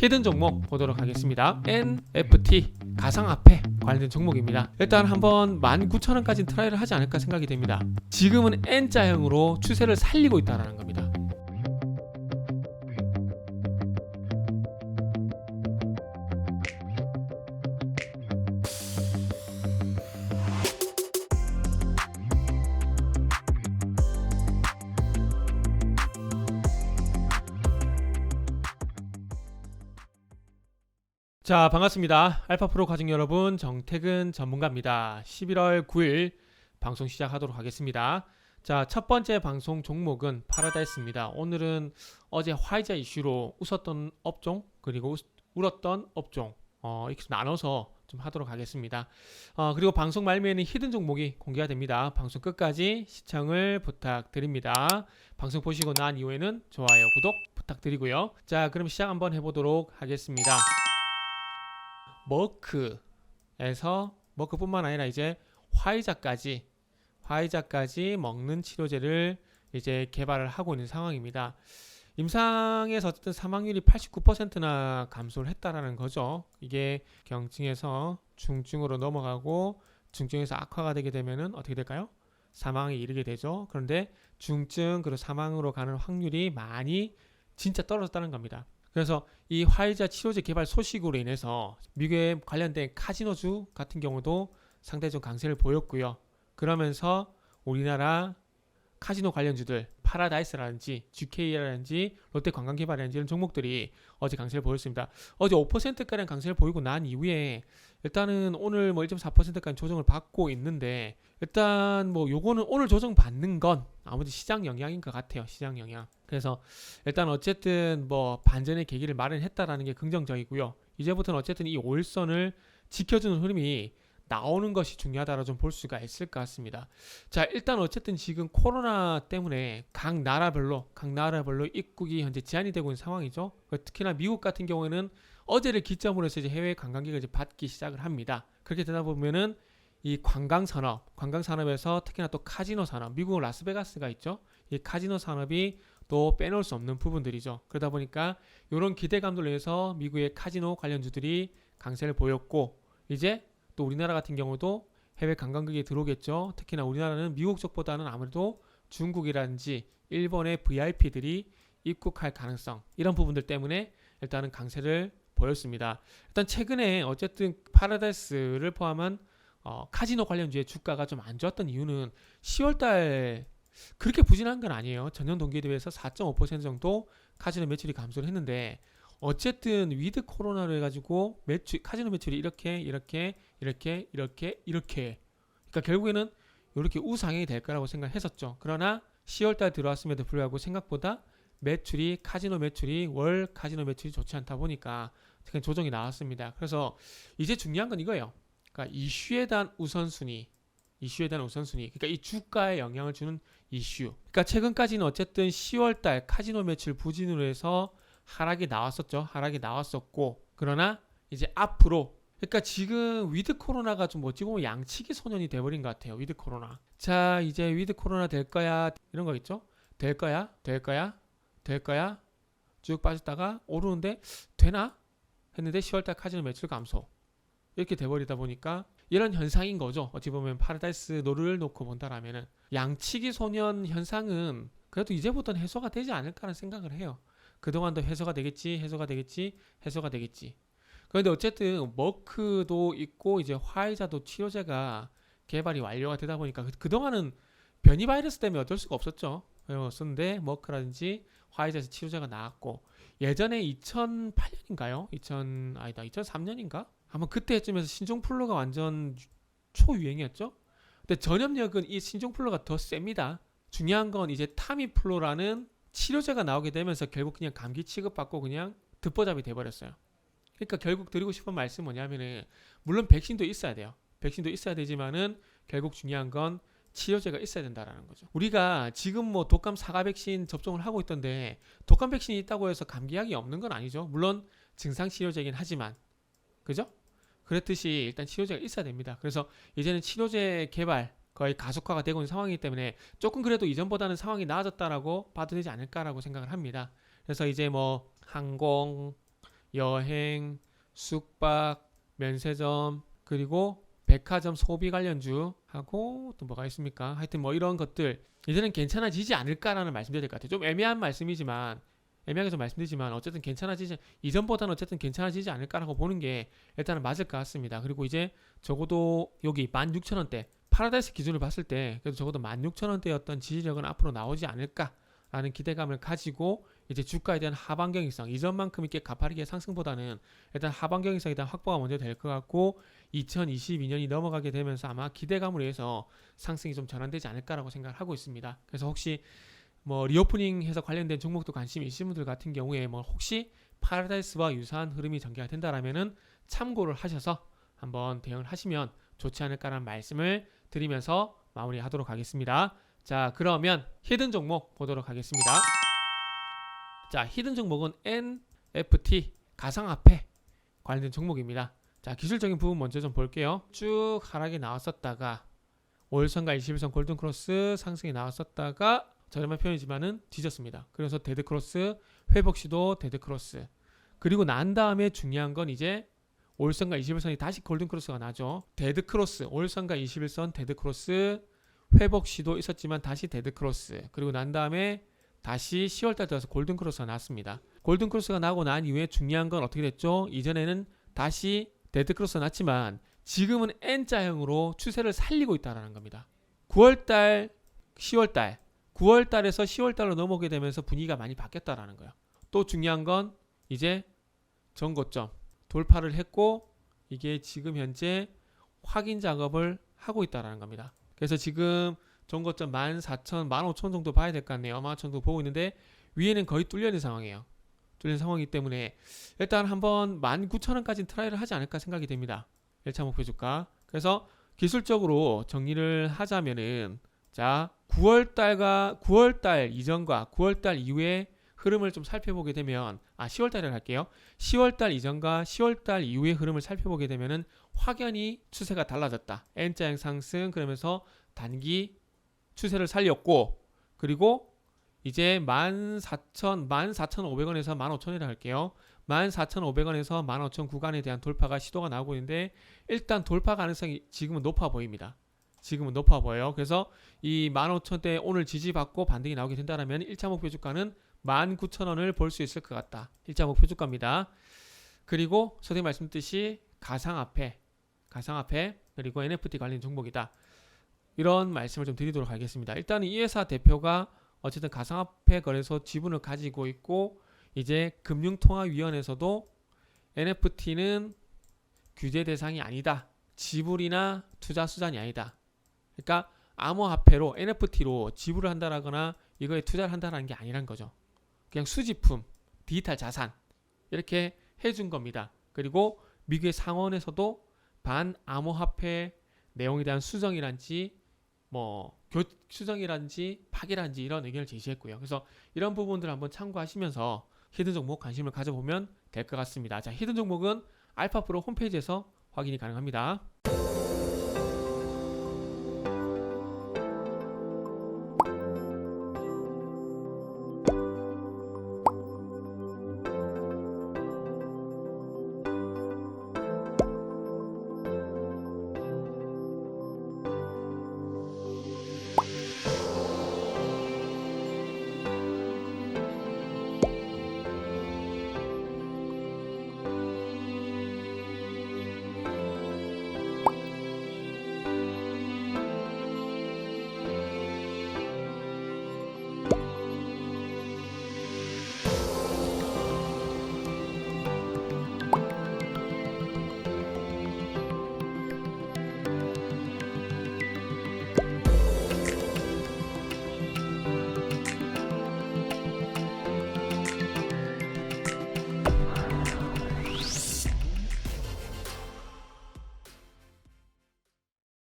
히든 종목 보도록 하겠습니다. NFT 가상화폐 관련된 종목입니다. 일단 한번 19,000원까지 트라이를 하지 않을까 생각이 됩니다. 지금은 N자형으로 추세를 살리고 있다는 겁니다. 자, 반갑습니다. 알파프로 가족 여러분, 정태근 전문가입니다. 11월 9일 방송 시작하도록 하겠습니다. 자, 첫 번째 방송 종목은 파라다이스입니다. 오늘은 어제 화이자 이슈로 웃었던 업종 그리고 울었던 업종 이렇게 나눠서 좀 하도록 하겠습니다. 그리고 방송 말미에는 히든 종목이 공개가 됩니다. 방송 끝까지 시청을 부탁드립니다. 방송 보시고 난 이후에는 좋아요, 구독 부탁드리고요. 자, 그럼 시작 한번 해보도록 하겠습니다. 머크에서 머크뿐만 아니라 이제 화이자까지 먹는 치료제를 이제 개발을 하고 있는 상황입니다. 임상에서 어쨌든 사망률이 89%나 감소를 했다라는 거죠. 이게 경증에서 중증으로 넘어가고 중증에서 악화가 되게 되면은 어떻게 될까요? 사망에 이르게 되죠. 그런데 중증 그리고 사망으로 가는 확률이 많이 진짜 떨어졌다는 겁니다. 그래서 이 화이자 치료제 개발 소식으로 인해서 미국에 관련된 카지노주 같은 경우도 상당히 좀 강세를 보였고요. 그러면서 우리나라 카지노 관련주들 파라다이스라든지 GK라든지 롯데관광개발이라든지 이런 종목들이 어제 강세를 보였습니다. 어제 5%가량 강세를 보이고 난 이후에 일단은 오늘 뭐 1.4%까지 조정을 받고 있는데 일단 뭐 요거는 오늘 조정 받는 건 아무래도 시장 영향인 것 같아요. 시장 영향. 그래서 일단 어쨌든 뭐 반전의 계기를 마련했다라는 게 긍정적이고요. 이제부터는 어쨌든 이 5일선을 지켜주는 흐름이 나오는 것이 중요하다고 좀 볼 수가 있을 것 같습니다. 자, 일단 어쨌든 지금 코로나 때문에 각 나라별로 입국이 현재 제한이 되고 있는 상황이죠. 특히나 미국 같은 경우에는 어제를 기점으로 해서 이제 해외 관광객을 이제 받기 시작을 합니다. 그렇게 되다 보면은 이 관광산업에서 특히나 또 카지노 산업, 미국은 라스베가스가 있죠. 이 카지노 산업이 또 빼놓을 수 없는 부분들이죠. 그러다 보니까 이런 기대감들로 인해서 미국의 카지노 관련주들이 강세를 보였고 이제 또 우리나라 같은 경우도 해외 관광객이 들어오겠죠. 특히나 우리나라는 미국 쪽보다는 아무래도 중국이라든지 일본의 VIP들이 입국할 가능성 이런 부분들 때문에 일단은 강세를 보였습니다. 일단 최근에 어쨌든 파라다이스를 포함한 카지노 관련주의 주가가 좀 안 좋았던 이유는 10월달 그렇게 부진한 건 아니에요. 전년 동기에 비해서 4.5% 정도 카지노 매출이 감소를 했는데 어쨌든 위드 코로나로 해가지고 카지노 매출이 이렇게 그러니까 결국에는 이렇게 우상향이 될 거라고 생각했었죠. 그러나 10월달 들어왔음에도 불구하고 생각보다 카지노 매출이 월 카지노 매출이 좋지 않다 보니까 조정이 나왔습니다. 그래서 이제 중요한 건 이거예요. 그러니까 이슈에 대한 우선순위. 그러니까 이 주가에 영향을 주는 이슈. 그러니까 최근까지는 어쨌든 10월달 카지노 매출 부진으로 해서 하락이 나왔었고 그러나 이제 앞으로 그러니까 지금 위드 코로나가 좀 어찌 보면 양치기 소년이 돼버린 것 같아요. 위드 코로나. 자, 이제 위드 코로나 될 거야 이런 거 있죠. 될 거야 쭉 빠졌다가 오르는데 되나 했는데 10월달 카지노 매출 감소 이렇게 돼버리다 보니까 이런 현상인 거죠. 어찌 보면 파라다이스 노를 놓고 본다라면은 양치기 소년 현상은 그래도 이제부터는 해소가 되지 않을까라는 생각을 해요. 그동안도 해소가 되겠지. 그런데 어쨌든 머크도 있고 이제 화이자도 치료제가 개발이 완료가 되다 보니까 그동안은 변이 바이러스 때문에 어쩔 수가 없었죠. 썼는데 머크라든지 화이자에서 치료제가 나왔고 예전에 2008년인가요? 2003년인가? 아마 그때쯤에서 신종플루가 완전 초유행이었죠. 근데 전염력은 이 신종플루가 더 셉니다. 중요한 건 이제 타미플루라는 치료제가 나오게 되면서 결국 그냥 감기 취급받고 그냥 듣보잡이 돼버렸어요. 그러니까 결국 드리고 싶은 말씀은 뭐냐면은 물론 백신도 있어야 돼요. 백신도 있어야 되지만은 결국 중요한 건 치료제가 있어야 된다라는 거죠. 우리가 지금 뭐 독감 사가 백신 접종을 하고 있던데 독감 백신이 있다고 해서 감기약이 없는 건 아니죠. 물론 증상 치료제긴 하지만 그죠? 그랬듯이 일단 치료제가 있어야 됩니다. 그래서 이제는 치료제 개발 거의 가속화가 되고 있는 상황이기 때문에 조금 그래도 이전보다는 상황이 나아졌다라고 봐도 되지 않을까라고 생각을 합니다. 그래서 이제 뭐 항공 여행, 숙박, 면세점, 그리고 백화점 소비 관련주하고 또 뭐가 있습니까? 하여튼 뭐 이런 것들 이제는 괜찮아지지 않을까라는 말씀드릴 것 같아요. 좀 애매한 말씀이지만 애매하게 좀 말씀드리지만 어쨌든 괜찮아지지 이전보다는 어쨌든 괜찮아지지 않을까라고 보는 게 일단은 맞을 것 같습니다. 그리고 이제 적어도 여기 16,000원대 파라다이스 기준을 봤을 때 그래도 적어도 16,000원대였던 지지력은 앞으로 나오지 않을까라는 기대감을 가지고 이제 주가에 대한 하반경일성 이전만큼 이렇게 가파르게 상승보다는 일단 하반경일성에 대한 확보가 먼저 될 것 같고 2022년이 넘어가게 되면서 아마 기대감으로 해서 상승이 좀 전환되지 않을까라고 생각을 하고 있습니다. 그래서 혹시 뭐 리오프닝해서 관련된 종목도 관심이 있으신 분들 같은 경우에 뭐 혹시 파라다이스와 유사한 흐름이 전개가 된다라면은 참고를 하셔서 한번 대응을 하시면 좋지 않을까라는 말씀을 드리면서 마무리하도록 하겠습니다. 자, 그러면 히든 종목 보도록 하겠습니다. 자, 히든 종목은 NFT 가상화폐 관련된 종목입니다. 자, 기술적인 부분 먼저 좀 볼게요. 쭉 하락이 나왔었다가 5일선과 21선 골든크로스 상승이 나왔었다가 저렴한 표현이지만은 뒤졌습니다. 그래서 데드크로스, 회복 시도 데드크로스. 그리고 난 다음에 중요한 건 이제 5일선과 21선이 다시 골든크로스가 나죠. 데드크로스, 5일선과 21선 데드크로스, 회복 시도 있었지만 다시 데드크로스. 그리고 난 다음에 다시 10월달 들어서 골든크로스가 났습니다. 골든크로스가 나고 난 이후에 중요한 건 어떻게 됐죠? 이전에는 다시 데드크로스가 났지만 지금은 N자형으로 추세를 살리고 있다는 겁니다. 9월달, 10월달 9월달에서 10월달로 넘어오게 되면서 분위기가 많이 바뀌었다라는 거예요. 또 중요한 건 이제 전고점 돌파를 했고 이게 지금 현재 확인 작업을 하고 있다라는 겁니다. 그래서 지금 전고점 14,000, 15,000 정도 봐야 될 것 같네요. 15,000 정도 보고 있는데 위에는 거의 뚫려 있는 상황이에요. 뚫린 상황이기 때문에 일단 한번 19,000원까지 트라이를 하지 않을까 생각이 됩니다. 1차 목표 주가. 그래서 기술적으로 정리를 하자면은 자 9월달 이전과 9월달 이후의 흐름을 좀 살펴보게 되면 10월달을 할게요. 10월달 이전과 10월달 이후의 흐름을 살펴보게 되면은 확연히 추세가 달라졌다. N자형 상승 그러면서 단기 추세를 살렸고 그리고 이제 14,500원에서 15,000원이라 할게요. 14,500원에서 15,000 구간에 대한 돌파가 시도가 나오고 있는데 일단 돌파 가능성이 지금은 높아 보입니다. 지금은 높아 보여요. 그래서 이 15,000대 오늘 지지받고 반등이 나오게 된다면 1차 목표 주가는 19,000원을 볼 수 있을 것 같다. 1차 목표 주가입니다. 그리고 선생님 말씀드렸듯이 가상화폐 그리고 NFT 관련 종목이다. 이런 말씀을 좀 드리도록 하겠습니다. 일단 이 회사 대표가 어쨌든 가상화폐 거래소 지분을 가지고 있고 이제 금융통화위원회에서도 NFT는 규제 대상이 아니다. 지불이나 투자 수단이 아니다. 그러니까 암호화폐로 NFT로 지불을 한다라거나 이거에 투자를 한다라는 게 아니란 거죠. 그냥 수집품, 디지털 자산 이렇게 해준 겁니다. 그리고 미국의 상원에서도 반암호화폐 내용에 대한 수정이란지 수정이란지 파기란지 이런 의견을 제시했고요. 그래서 이런 부분들 한번 참고하시면서 히든 종목 관심을 가져보면 될 것 같습니다. 자, 히든 종목은 알파프로 홈페이지에서 확인이 가능합니다.